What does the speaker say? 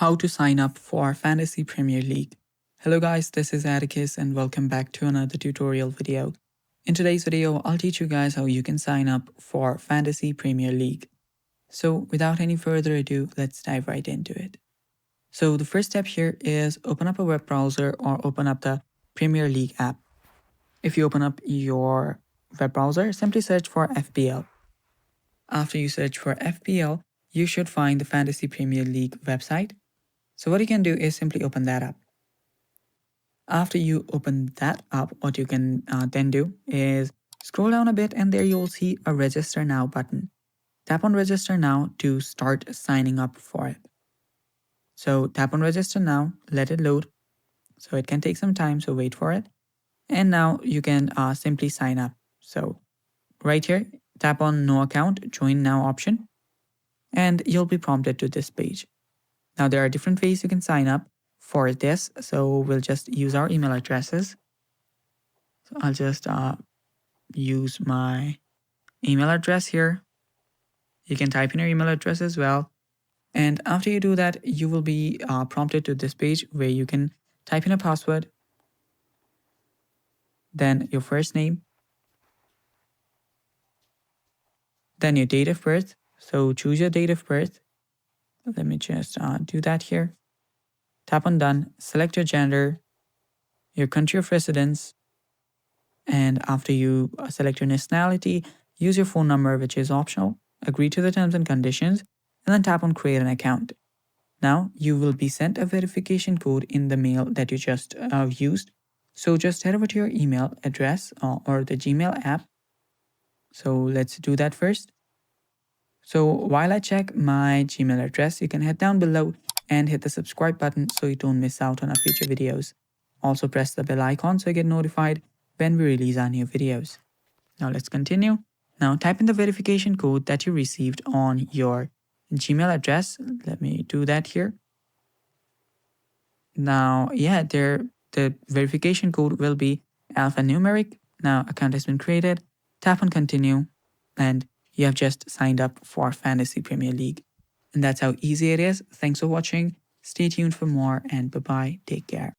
How to sign up for Fantasy Premier League. Hello guys, this is Atticus and welcome back to another tutorial video. In today's video, I'll teach you guys how you can sign up for Fantasy Premier League. So without any further ado, let's dive right into it. So the first step here is open up a web browser or open up the Premier League app. If you open up your web browser, simply search for FPL. After you search for FPL, you should find the Fantasy Premier League website. So what you can do is simply open that up. After you open that up, what you can then do is scroll down a bit and there you will see a register now button. Tap on register now to start signing up for it. So tap on register now, let it load. So it can take some time, so wait for it. And now you can simply sign up. So right here, tap on no account, join now option, and you'll be prompted to this page. Now there are different ways you can sign up for this, so we'll just use our email addresses. So I'll just use my email address here. You can type in your email address as well. And after you do that, you will be prompted to this page where you can type in a password, then your first name, then your date of birth. So choose your date of birth. Let me just do that here. Tap on done, select your gender, your country of residence, and after you select your nationality, use your phone number, which is optional, agree to the terms and conditions, and then tap on create an account. Now you will be sent a verification code in the mail that you just used. So just head over to your email address or the Gmail app. So let's do that first. So while I check my Gmail address, you can head down below and hit the subscribe button so you don't miss out on our future videos. Also press the bell icon so you get notified when we release our new videos. Now let's continue. Now type in the verification code that you received on your Gmail address. Let me do that here. Now, the verification code will be alphanumeric. Now account has been created. Tap on continue and you have just signed up for Fantasy Premier League. And that's how easy it is. Thanks for watching. Stay tuned for more and bye-bye. Take care.